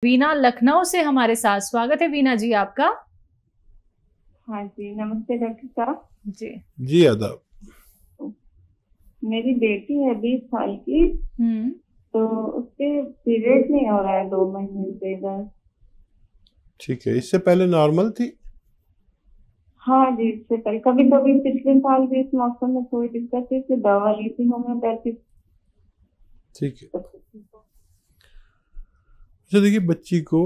वीना लखनऊ से हमारे साथ, स्वागत है वीना जी आपका। हाँ जी, नमस्ते डॉक्टर साहब। जी आदाब। मेरी बेटी है 20 साल की। तो उसके पीरियड नहीं हो रहा है 2 महीने से इधर। ठीक है, इससे पहले नॉर्मल थी? हाँ जी, इससे पहले कभी कभी पिछले साल भी इस मौसम में थोड़ी दिक्कत थी, इसलिए दवा ली थी होम्योपैथिक। ठीक है। अच्छा देखिए, बच्ची को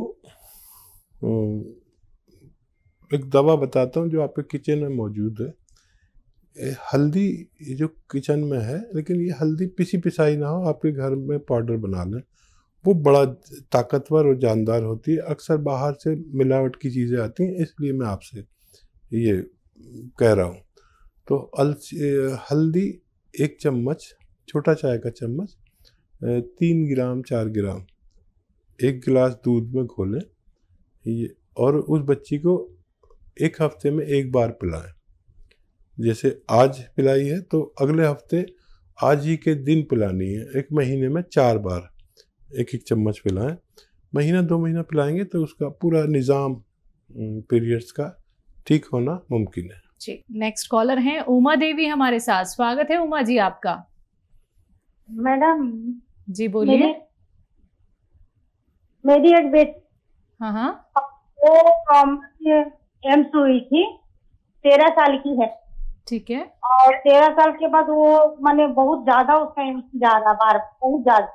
एक दवा बताता हूँ जो आपके किचन में मौजूद है। हल्दी ये जो किचन में है, लेकिन ये हल्दी पिसी पिसाई ना हो, आपके घर में पाउडर बना लें। वो बड़ा ताकतवर और जानदार होती है। अक्सर बाहर से मिलावट की चीज़ें आती हैं, इसलिए मैं आपसे ये कह रहा हूँ। तो हल्दी 1 चम्मच, छोटा चाय का चम्मच, 3 ग्राम 4 ग्राम 1 गिलास दूध में घोलें ये, और उस बच्ची को 1 हफ्ते में 1 बार पिलाएं। जैसे आज पिलाई है तो अगले हफ्ते आज ही के दिन पिलानी है। 1 महीने में 4 बार 1-1 चम्मच पिलाएं। महीना 2 महीना पिलाएंगे तो उसका पूरा निज़ाम पीरियड्स का ठीक होना मुमकिन है। जी, नेक्स्ट कॉलर हैं उमा देवी हमारे साथ, स्वागत है उमा जी आपका। मैडम जी बोलिए। मेरी एक बेटी वो एम्स हुई थी, 13 साल की है। ठीक है। और 13 साल के बाद वो माने बहुत ज्यादा उसका एम्स जा रहा बार, बहुत ज्यादा।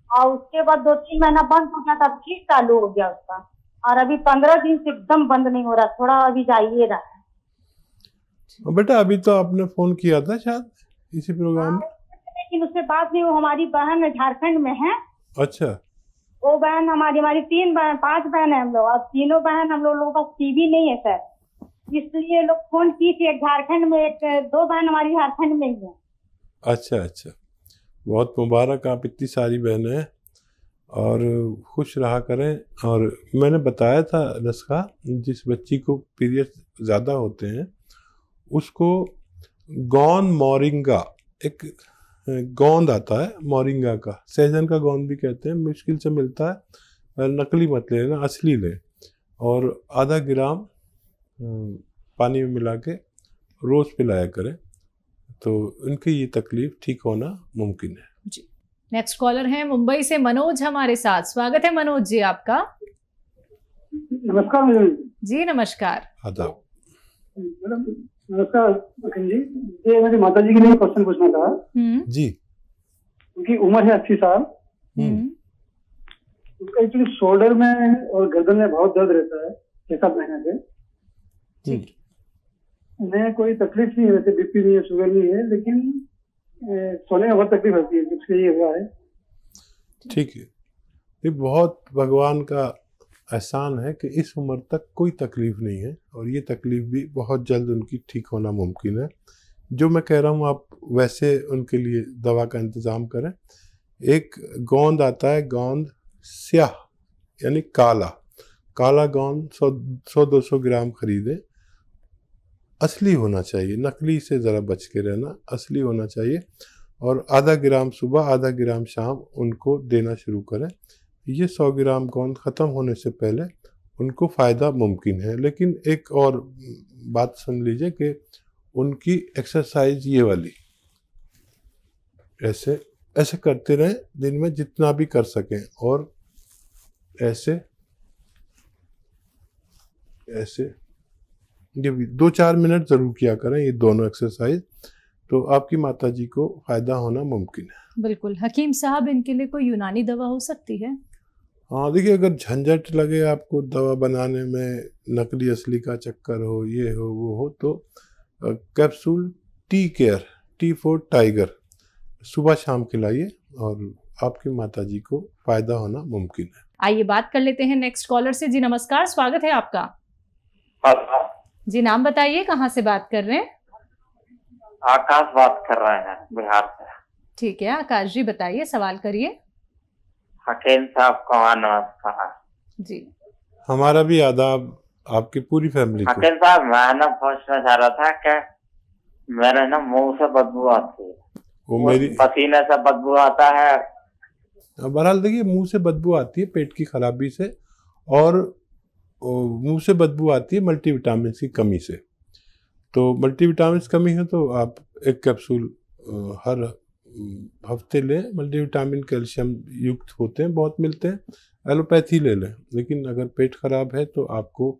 और उसके बाद 2-3 महीना बंद हो गया, तब ठीक चालू हो गया उसका। और अभी 15 दिन से एकदम बंद नहीं हो रहा, थोड़ा अभी जाइए रहा है। बेटा अभी तो आपने फोन किया था शायद इसी प्रोग्राम में, लेकिन उससे बात नहीं। वो हमारी बहन झारखंड में है। अच्छा। वो बहन हमारी 5 बहन है हम लोग, और तीनों बहन हम लोगों का टीवी नहीं है सर, इसलिए लोग फोन की थी। एक झारखंड में, 2 बहन हमारी झारखंड में ही है। अच्छा अच्छा, बहुत मुबारक, आप इतनी सारी बहनें हैं और खुश रहा करें। और मैंने बताया था नुस्खा, जिस बच्ची को पीरियड ज़्यादा होते हैं उसको गोंद मोरिंगा, एक गोंद आता है मोरिंगा का, सहजन का गोंद भी कहते हैं, मुश्किल से मिलता है, नकली मत लेना, असली लें। और आधा ग्राम पानी में मिला के रोज़ पिलाया करें, तो उनकी ये तकलीफ ठीक होना मुमकिन है। जी, नेक्स्ट कॉलर है मुंबई से मनोज हमारे साथ, स्वागत है मनोज जी आपका। नमस्कार मैडम जी। नमस्कार। आदाब मैडम। नमस्कार अखिल जी। ये मेरी माता जी के लिए क्वेश्चन पूछना था जी। उनकी उम्र है 80 साल। उनका एक्चुअली शोल्डर में और गर्दन में बहुत दर्द रहता है 6-7 महीने से। उन्हें कोई तकलीफ नहीं है, वैसे बीपी नहीं है, शुगर नहीं है, लेकिन सोने में बहुत तकलीफ होती है, इसलिए ये हुआ है। ठीक है, ये बहुत भगवान का एहसान है कि इस उम्र तक कोई तकलीफ नहीं है, और ये तकलीफ भी बहुत जल्द उनकी ठीक होना मुमकिन है। जो मैं कह रहा हूँ आप वैसे उनके लिए दवा का इंतज़ाम करें। एक गोंद आता है, गोंद स्याह यानी काला गोंद 100-200 ग्राम खरीदें। असली होना चाहिए, नकली से ज़रा बच के रहना, असली होना चाहिए। और आधा ग्राम सुबह, आधा ग्राम शाम उनको देना शुरू करें। ये 100 ग्राम गोंद ख़त्म होने से पहले उनको फ़ायदा मुमकिन है। लेकिन एक और बात सुन लीजिए कि उनकी एक्सरसाइज ये वाली ऐसे करते रहें दिन में जितना भी कर सकें, और ऐसे ये 2-4 मिनट ज़रूर किया करें, ये दोनों एक्सरसाइज, तो आपकी माताजी को फ़ायदा होना मुमकिन है। बिल्कुल। हकीम साहब, इनके लिए कोई यूनानी दवा हो सकती है? हाँ देखिए, अगर झंझट लगे आपको दवा बनाने में, नकली असली का चक्कर हो, ये हो वो हो, तो कैप्सूल टी फॉर टाइगर सुबह शाम खिलाइए और आपकी माताजी को फ़ायदा होना मुमकिन है। आइए बात कर लेते हैं नेक्स्ट कॉलर से। जी नमस्कार, स्वागत है आपका। जी नाम बताइए, कहाँ से बात कर रहे हैं? आकाश बात कर रहे हैं बिहार से। ठीक है आकाश जी, बताइए, सवाल करिए। हकीम साहब को नमस्कार। जी हमारा भी आदाब, आपकी पूरी फैमिली को। हकीम साहब, मैं ना पूछना चाह रहा था कि मेरे ना मुंह से बदबू आती है, वो मेरी पसीने से बदबू आता है, बहरहाल देखिए, मुंह से बदबू आती है पेट की खराबी से, और मुंह से बदबू आती है मल्टीविटामिन की कमी से। तो मल्टीविटामिन कमी है तो आप एक कैप्सूल हर हफ्ते लें। मल्टीविटामिन कैल्शियम युक्त होते हैं, बहुत मिलते हैं, एलोपैथी ले लें। लेकिन अगर पेट खराब है तो आपको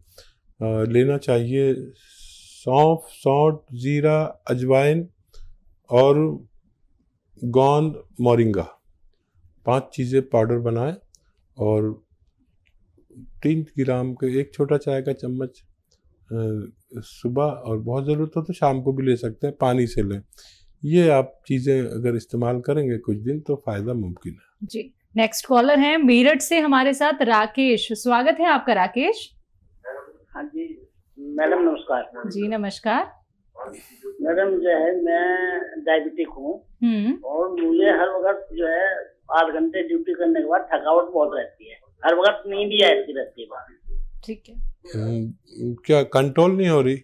लेना चाहिए सौंफ, सौंठ, जीरा, अजवाइन और गोंद, मोरिंगा, 5 चीज़ें पाउडर बनाएं और 3 ग्राम के एक छोटा चाय का चम्मच सुबह, और बहुत ज़रूरत हो तो शाम को भी ले सकते हैं, पानी से लें। ये आप चीज़ें अगर इस्तेमाल करेंगे कुछ दिन तो फ़ायदा मुमकिन है जी। नेक्स्ट कॉलर हैं मेरठ से हमारे साथ राकेश। स्वागत है आपका राकेश। हाँ जी मैडम नमस्कार। जी नमस्कार। मैडम जो है मैं डायबिटिक हूँ और मुझे हर वक्त जो है 8 घंटे ड्यूटी करने के बाद थकावट बहुत रहती है, हर वक्त नींद ही आती रहती है। ठीक है, क्या कंट्रोल नहीं हो रही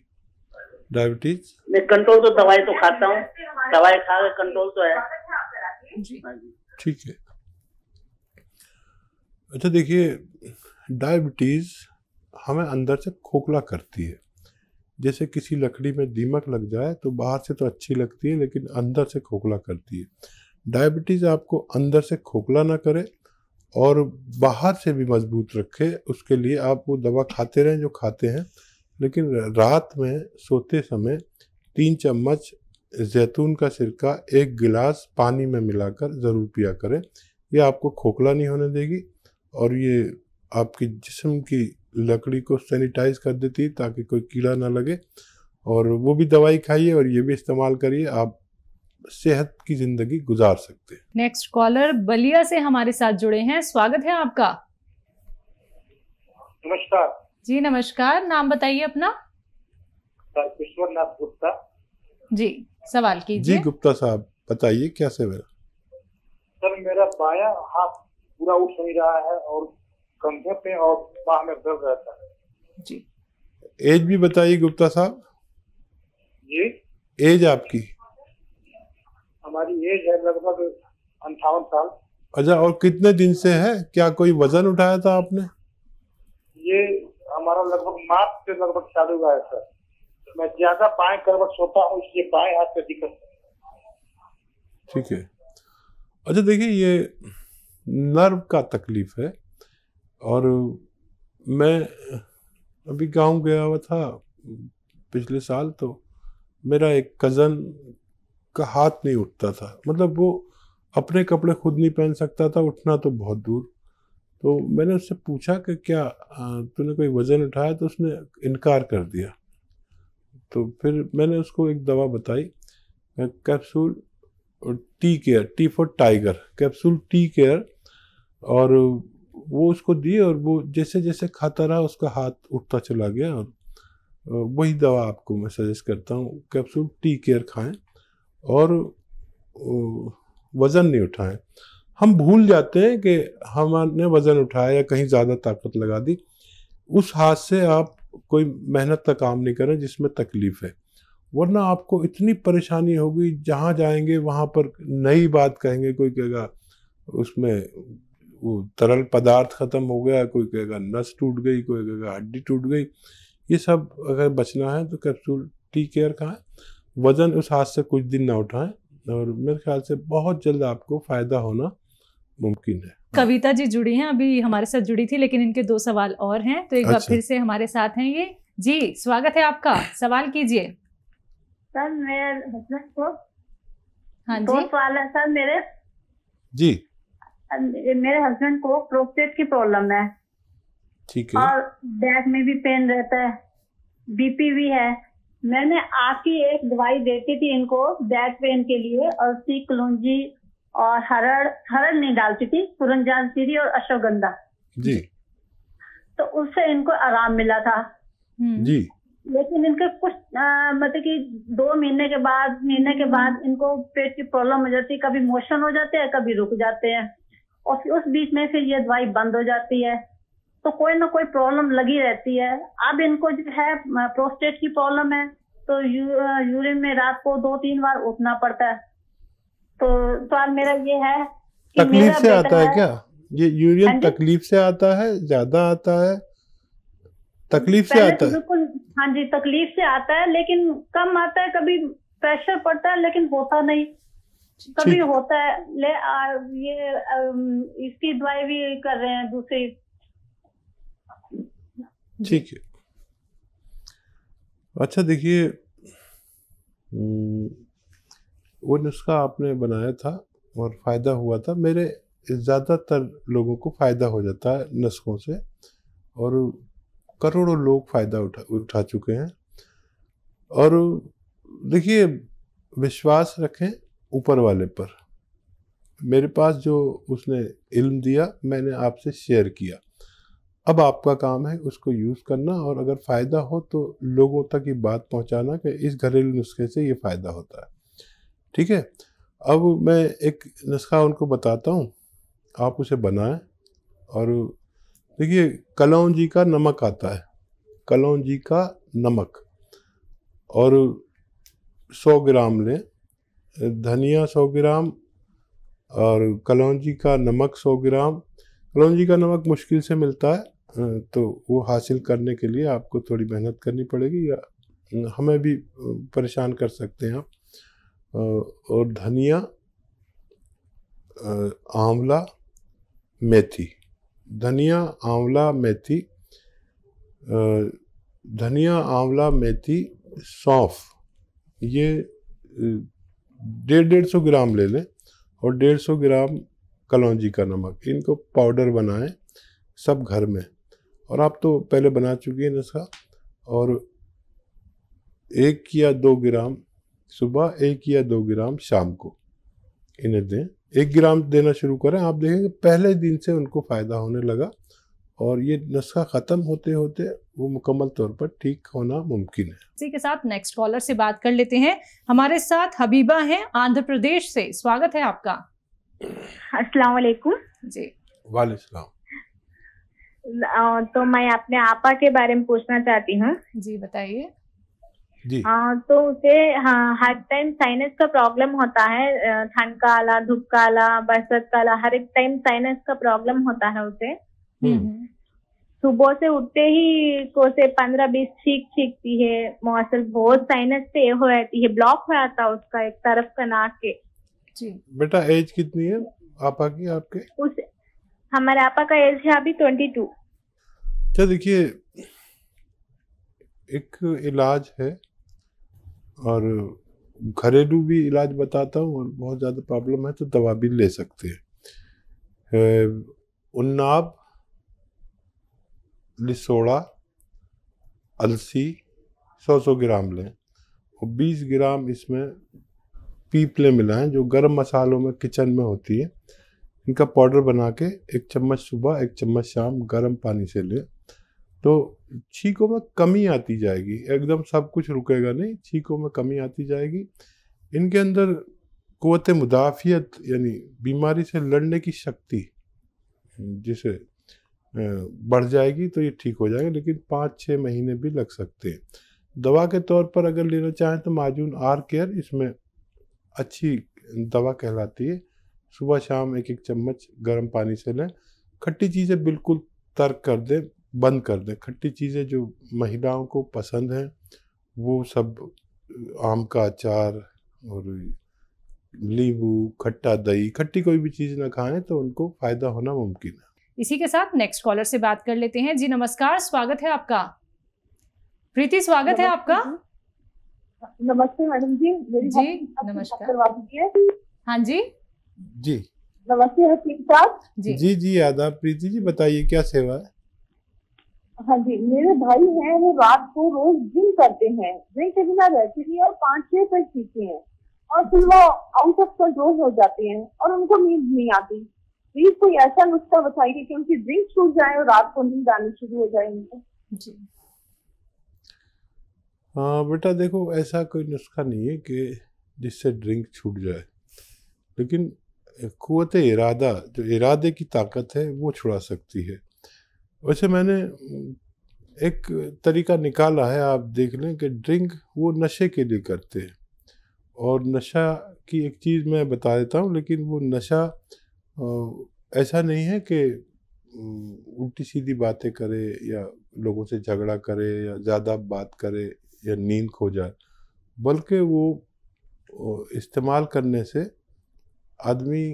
डायबिटीज? नहीं, कंट्रोल तो दवाई तो खाता हूँ, दवाई खा के कंट्रोल तो है जी। ठीक है। अच्छा देखिए, डायबिटीज हमें अंदर से खोखला करती है। जैसे किसी लकड़ी में दीमक लग जाए तो बाहर से तो अच्छी लगती है लेकिन अंदर से खोखला करती है। डायबिटीज आपको अंदर से खोखला ना करे और बाहर से भी मजबूत रखे, उसके लिए आप वो दवा खाते रहें जो खाते हैं, लेकिन रात में सोते समय 3 चम्मच जैतून का सिरका 1 गिलास पानी में मिलाकर ज़रूर पिया करें। ये आपको खोखला नहीं होने देगी और ये आपकी जिस्म की लकड़ी को सैनिटाइज कर देती है ताकि कोई कीड़ा ना लगे। और वो भी दवाई खाइए और ये भी इस्तेमाल करिए, आप सेहत की जिंदगी गुजार सकते हैं। नेक्स्ट कॉलर बलिया से हमारे साथ जुड़े हैं। स्वागत है आपका। नमस्कार जी नमस्कार। नाम बताइए अपना। सर विश्वनाथ गुप्ता। जी सवाल कीजिए। जी गुप्ता साहब बताइए क्या सेवा। सर मेरा बायां हाथ पूरा उठ नहीं रहा है और कंधे पे और बाह में दर्द रहता है जी। एज भी बताइए गुप्ता साहब। जी एज आपकी? हमारी एज है लगभग 58 साल। अच्छा, और कितने दिन से है? क्या कोई वजन उठाया था आपने? ये हमारा लगभग मार्च से लगभग चालू हुआ है सर। मैं ज्यादा बाएं करवट सोता हूँ इसलिए बाएं हाथ पे दिक्कत। ठीक है। अच्छा देखिए, ये नर्व का तकलीफ है और मैं अभी गांव गया हुआ था पिछले साल, तो मेरा एक कज़न का हाथ नहीं उठता था, मतलब वो अपने कपड़े खुद नहीं पहन सकता था, उठना तो बहुत दूर। तो मैंने उससे पूछा कि क्या तूने कोई वज़न उठाया, तो उसने इनकार कर दिया। तो फिर मैंने उसको एक दवा बताई, capsule tea care, T for tiger, capsule tea care, और वो उसको दिए और वो जैसे जैसे खाता रहा उसका हाथ उठता चला गया। और वही दवा आपको मैं सजेस्ट करता हूँ, कैप्सूल टी केयर खाएं और वज़न नहीं उठाएं। हम भूल जाते हैं कि हमने वज़न उठाया या कहीं ज़्यादा ताकत लगा दी, उस हाथ से आप कोई मेहनत का काम नहीं करें जिसमें तकलीफ है, वरना आपको इतनी परेशानी होगी, जहाँ जाएंगे वहाँ पर नई बात कहेंगे। कोई कहेगा उसमें वो तरल पदार्थ खत्म हो गया, कोई कहेगा नस टूट गई, कोई कहेगा हड्डी टूट गई। ये सब अगर बचना है तो कैप्सूल टी केयर खाएं, वज़न उस हाथ से कुछ दिन ना उठाएं और मेरे ख्याल से बहुत जल्द आपको फ़ायदा होना मुमकिन है। कविता जी जुड़ी हैं, अभी हमारे साथ जुड़ी थी, लेकिन इनके 2 सवाल और हैं, तो एक बार फिर से हमारे साथ हैं ये। जी स्वागत है आपका, सवाल कीजिए। सर मेरे हस्बैंड को हाँ जी 2 सवाल है सर मेरे। जी मेरे हस्बैंड को प्रोस्टेट की प्रॉब्लम है। ठीक है। और बैक में भी पेन रहता है, बीपी भी है। मैंने आपकी एक दवाई देती थी इनको बैक पेन के लिए, और सी कलौंजी और हरड़ नहीं डालती थी, सुरंजानसीरी और अश्वगंधा जी। तो उससे इनको आराम मिला था जी। लेकिन इनके कुछ मतलब कि 2 महीने के बाद इनको पेट की प्रॉब्लम हो जाती है, कभी मोशन हो जाते हैं, कभी रुक जाते हैं, और फिर उस बीच में फिर ये दवाई बंद हो जाती है। तो कोई ना कोई प्रॉब्लम लगी रहती है। अब इनको जो है प्रोस्टेट की प्रॉब्लम है, तो यूरिन में रात को 2-3 बार उठना पड़ता है। तो सवाल मेरा ये है तकलीफ से आता है क्या ये यूरिन? तकलीफ से आता है, ज्यादा आता है? तकलीफ से आता है? बिल्कुल, हाँ जी, तकलीफ से आता है, लेकिन कम आता है, कभी प्रेशर पड़ता है लेकिन होता नहीं, कभी होता है। ये इसकी दवाई भी कर रहे हैं दूसरी। ठीक है, अच्छा देखिए, वो नुस्खा आपने बनाया था और फ़ायदा हुआ था। मेरे ज़्यादातर लोगों को फ़ायदा हो जाता है नुस्खों से, और करोड़ों लोग फ़ायदा उठा चुके हैं। और देखिए, विश्वास रखें ऊपर वाले पर। मेरे पास जो उसने इल्म दिया मैंने आपसे शेयर किया, अब आपका काम है उसको यूज़ करना, और अगर फ़ायदा हो तो लोगों तक ये बात पहुंचाना कि इस घरेलू नुस्खे से ये फ़ायदा होता है। ठीक है, अब मैं एक नुस्खा उनको बताता हूँ, आप उसे बनाएं। और देखिए, कलौंजी का नमक आता है, कलौंजी का नमक, और 100 ग्राम लें, धनिया 100 ग्राम और कलौंजी का नमक 100 ग्राम। कलौंजी का नमक मुश्किल से मिलता है, तो वो हासिल करने के लिए आपको थोड़ी मेहनत करनी पड़ेगी, या हमें भी परेशान कर सकते हैं आप। और धनिया, आंवला, मेथी, धनिया, आंवला, मेथी, धनिया, आंवला, मेथी, सौंफ, ये 150 ग्राम ले लें, और 150 ग्राम कलौंजी का नमक। इनको पाउडर बनाएं सब घर में, और आप तो पहले बना चुकी हैं नुस्खा। और 1 या 2 ग्राम सुबह, 1 या 2 ग्राम शाम को इन्हें दें। 1 ग्राम देना शुरू करें, आप देखेंगे पहले दिन से उनको फ़ायदा होने लगा, और ये नुस्खा ख़त्म होते होते वो मुकम्मल तौर पर ठीक होना मुमकिन है। इसी के साथ नेक्स्ट कॉलर से बात कर लेते हैं। हमारे साथ हबीबा हैं आंध्र प्रदेश से, स्वागत है आपका। अस्सलाम वालेकुम जी। वालेकुम सलाम। तो मैं अपने आपा के बारे में पूछना चाहती हूँ। जी बताइए। जी। तो उसे हर टाइम साइनस का प्रॉब्लम होता है, ठंड का आला, धूप का आला, बरसात का आला, हर एक टाइम साइनस का प्रॉब्लम होता है उसे। सुबह से उठते ही को से 15-20 छींकती है, मौसम बहुत साइनस से हो जाती है, ब्लॉक हो जाता है उसका एक तरफ का नाक के। जी। बेटा एज कितनी है आपा की आपके? हमारे आपा का एज है अभी 22। अच्छा देखिए, एक इलाज है, और घरेलू भी इलाज बताता हूँ, और बहुत ज़्यादा प्रॉब्लम है तो दवा भी ले सकते हैं। उन्नाब, लिसोड़ा, अलसी 100 ग्राम लें, और 20 ग्राम इसमें पीपले मिलाएं जो गरम मसालों में किचन में होती है। इनका पाउडर बना के 1 चम्मच सुबह 1 चम्मच शाम गर्म पानी से लें, तो छींकों में कमी आती जाएगी। एकदम सब कुछ रुकेगा नहीं, छींकों में कमी आती जाएगी। इनके अंदर क़ुव्वत मुदाफ़ियत यानी बीमारी से लड़ने की शक्ति जिसे बढ़ जाएगी, तो ये ठीक हो जाएगा, लेकिन 5-6 महीने भी लग सकते हैं। दवा के तौर पर अगर लेना चाहें तो माजून आर केयर इसमें अच्छी दवा कहलाती है। सुबह शाम 1-1 चम्मच गर्म पानी से लें। खट्टी चीज़ें बिल्कुल तर्क कर दें, बंद कर दें। खट्टी चीज़ें जो महिलाओं को पसंद हैं वो सब, आम का अचार और नींबू, खट्टा दही, खट्टी कोई भी चीज़ ना खाएं तो उनको फ़ायदा होना मुमकिन है। इसी के साथ नेक्स्ट कॉलर से बात कर लेते हैं। जी नमस्कार, स्वागत है आपका। प्रीति, स्वागत है आपका। नमस्ते मैडम जी। जी नमस्कार। हाँ जी जी नमस्ते हकीम साहब। जी जी आदाब। प्रीति जी बताइए क्या सेवा है? हाँ जी, मेरे भाई हैं, वो रात को रोज ड्रिंक करते हैं, ड्रिंक के बिना रहते नहीं और 5-6 तक पीते हैं, और फिर वो आउट ऑफ कंट्रोल हो जाते हैं और उनको नींद नहीं आती। प्लीज कोई ऐसा नुस्खा बताइए कि उनकी ड्रिंक छूट जाए और रात को नींद आनी शुरू हो जाए उनको। जी। हाँ बेटा देखो, ऐसा कोई नुस्खा नहीं है कि जिससे ड्रिंक छूट जाए, लेकिन क़ुव्वत इरादा, जो इरादे की ताकत है वो छुड़ा सकती है। वैसे मैंने एक तरीका निकाला है, आप देख लें कि ड्रिंक वो नशे के लिए करते हैं, और नशा की एक चीज़ मैं बता देता हूँ, लेकिन वो नशा ऐसा नहीं है कि उल्टी सीधी बातें करे या लोगों से झगड़ा करे या ज़्यादा बात करे या नींद खो जाए, बल्कि वो इस्तेमाल करने से आदमी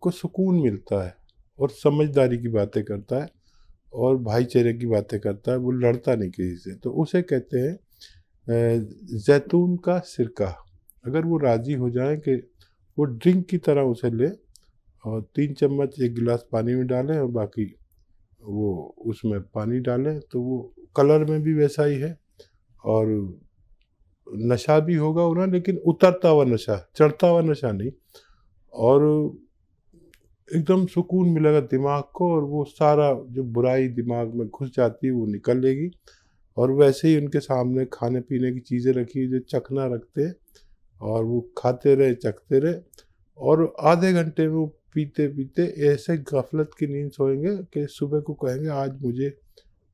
को सुकून मिलता है और समझदारी की बातें करता है और भाईचारे की बातें करता है, वो लड़ता नहीं किसी से। तो उसे कहते हैं जैतून का सिरका। अगर वो राज़ी हो जाए कि वो ड्रिंक की तरह उसे ले और 3 चम्मच 1 गिलास पानी में डालें और बाकी वो उसमें पानी डालें, तो वो कलर में भी वैसा ही है और नशा भी होगा उन्हें, लेकिन उतरता हुआ नशा, चढ़ता हुआ नशा नहीं, और एकदम सुकून मिलेगा दिमाग को और वो सारा जो बुराई दिमाग में घुस जाती है वो निकल लेगी। और वैसे ही उनके सामने खाने पीने की चीज़ें रखी जो चखना रखते हैं और वो खाते रहे चखते रहे और आधे घंटे में वो पीते पीते ऐसे गफलत की नींद सोएंगे कि सुबह को कहेंगे आज मुझे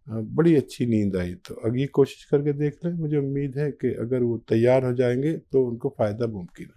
बड़ी अच्छी नींद आई। तो अगर ये कोशिश करके देख लें, मुझे उम्मीद है कि अगर वो तैयार हो जाएंगे तो उनको फ़ायदा मुमकिन है।